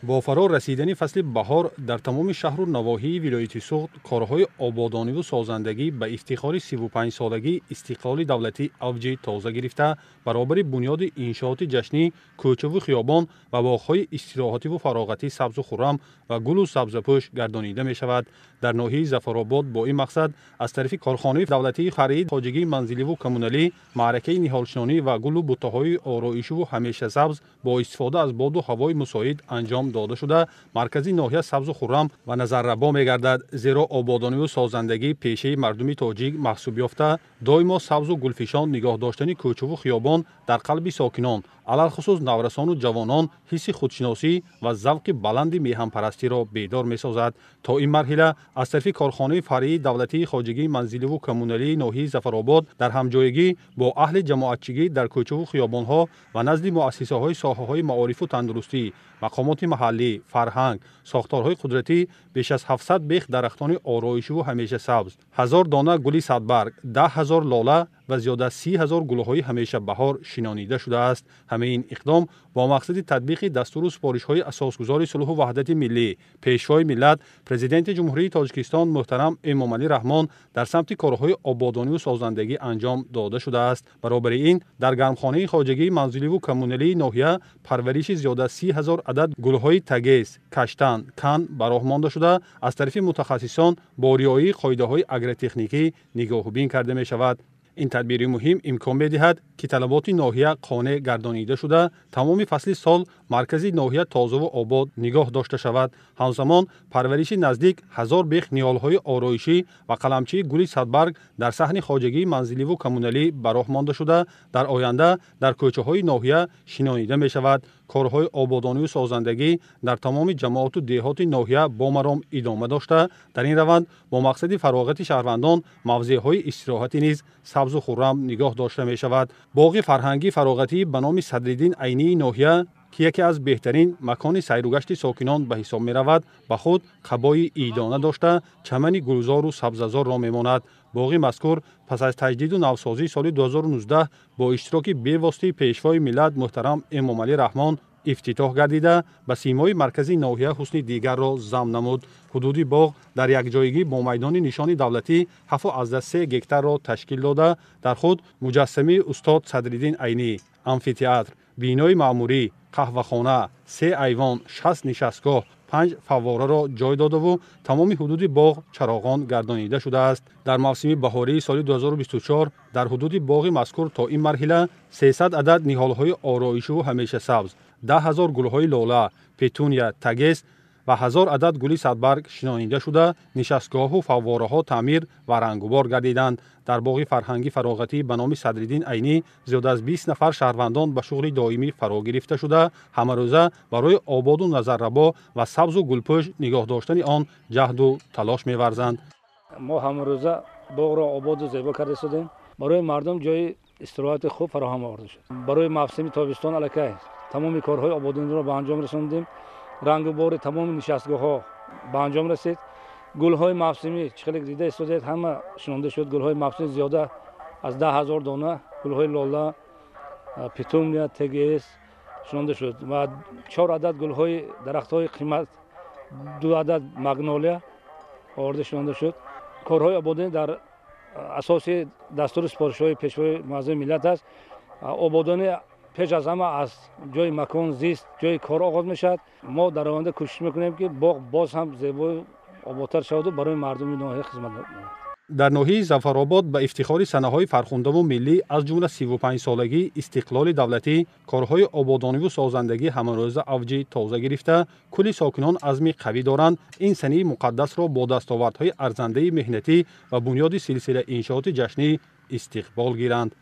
با فرا رسیدن فصل بهار در تمام شهر و نواحی ولایت سوخت کارهای آبادانی و سازندگی به افتخار 35 سالگی استقلال دولتی اوج تازه گرفته برابر بنیاد انشاءات جشنی کوچه و خیابان و باغ‌های استراحتی و فراغتی سبز و خرم و گل و سبزپوش گردانیده می شود. در ناحیه ظفرآباد با این مقصد از طرف کارخانه دولتی خرید خواجگی منزلی و کمونالی معرکه نهالشنانی و گل و بوته‌های آرایشی و همیشه سبز با استفاده از باد و هوای مساعد انجام داده شده مرکزی ناحیه سبز و خرم و نظرربا می‌گردد، زیرا آبادانی و سازندگی پیشه مردم تاجیک محسوب یافته دائما سبز و گلفشان نگاه داشتن کوچه و خیابان در قلب ساکنان علالخصوص نورسان و جوانان حس خودشناسی و ذوق بلند میهن‌پرستی را بیدار می‌سازد. تا این مرحله از طرف کارخانه فرعی دولتی خواجگی منزلی و کمونالی ناحیه ظفرآباد در همجایگی با اهل جماعتچگی در کوچه و خیابان‌ها و نزد مؤسسه‌های ساحه‌های معارف و تندرستی، مقامات محلی، فرهنگ، ساختارهای قدرتی بیش از 700 بیخ درختان آرایشی و همیشه سبز، 1000 دانه گل صدبرگ، 10,000 لاله و زیاد از 30,000 گل‌های همیشه بهار شنانیده شده است. همه این اقدام با مقصد تطبیق دستور و سپارش‌های اساسگزار صلح و وحدت ملی پیشوای ملت پرزیدنت جمهوری تاجیکستان محترم امامعلی رحمان در سمت کارهای آبادانی و سازندگی انجام داده شده است. برابر این در گرمخانه خواجگی منزلی و کمونالی ناحیه پرورش زیاد از 30,000 عدد گل‌های تگیس، کشتن، کن براه مانده شده از طرف متخصصان با رعایت قاعده‌های اگرتکنیکی نگاهبین کرده می شود. این تدبیر مهم امکان می‌دهد که طلبات ناحیه قانع گردانیده شده تمام فصل سال مرکزی ناحیه تازه و آباد نگاه داشته شود. همزمان پرورش نزدیک 1000 بیخ نیال‌های آرایشی و قلمچه گل صدبرگ در صحن خواجگی منزلی و کمونالی براه مانده شده در آینده در کوچه‌های ناحیه شنانیده می شود. کارهای آبادانی و سازندگی در تمام جماعت و دهات ناحیه با مرام ادامه داشته در این روند با مقصد فراغت شهروندان موضع‌های استراحتی نیز سبز و خرم نگاه داشته می شود. باغ فرهنگی فراغتی به نام صدرالدین عینی ناحیه که یکی از بهترین مکان سیر و گشت ساکنان به حساب می رود به خود قبای ایدانه داشته چمن گلزار و سبززار را می ماند. باغ مذکور پس از تجدید و نوسازی سال 2019 با اشتراک بی‌واسطه پیشوای ملت محترم امامعلی رحمان افتتاح گردیده به سیمای مرکزی ناحیه حسن دیگر را ضم نمود. حدود باغ در یک جایگی با میدان نشان دولتی 7.3 گکتار را تشکیل داده در خود مجسمه استاد صدرالدین عینی، آمفی‌تئاتر، بینای معموری، قهوه‌خانه، 3 ایوان، 60 نشستگاه، 5 فواره را جای داده و تمام حدود باغ چراغان گردانیده شده است. در موسم بهاری سال 2024 در حدود باغ مذکور تا این مرحله 300 عدد نهال‌های آرایشی و همیشه سبز، 10,000 گل‌های لاله، پتونیا، تگیس و 1000 عدد گل صدبرگ شنانیده شده نشستگاه و فواره‌ها تعمیر و رنگ‌وبار گردیدند. در باغ فرهنگی فراغتی به نام صدرالدین عینی زیاد از 20 نفر شهروندان به شغل دائمی فرا گرفته شده همه روزه برای آباد و نظرربا و سبز و گلپوش نگاه داشتن آن جهد و تلاش می‌ورزند. ما همه روزه باغ را آباد و زیبا کرده شدیم. برای مردم جای استراحت خوب فراهم آورده شد. برای موسم تابستان الکی تمام کارهای آبادانی را به انجام رساندیم. رنگ و بار تمام نشستگاه‌ها به انجام رسید. گل‌های موسمی چقدر دیده استودیت همه شنونده شد. گل‌های موسمی زیاده از 10,000 دانه گل‌های لاله، پتونیا، تگیس شنونده شد و 4 عدد گل‌های درخت‌های قیمت، 2 عدد مگنولیا آورده شنونده شد. کارهای آبادانی در اساس دستور سپارش‌های پیشوای معظم ملت است. آبادانی پیش از همه از جای مکان زیست جای کار آغاز میشد. ما در آینده کوشش میکنیم که باغ باز هم زیبا و آبادتر شود و برای مردم ناحیه خدمت کنیم. در ناحیه ظفرآباد به افتخار سنه‌های فرخنده و ملی از جمله 35 سالگی استقلال دولتی کارهای آبادانی و سازندگی همه‌روزه اوج تازه گرفته کل ساکنان عزم قوی دارند این سنه مقدس را با دستاوردهای ارزنده مهنتی و بنیاد سلسله انشاءات جشنی استقبال گیرند.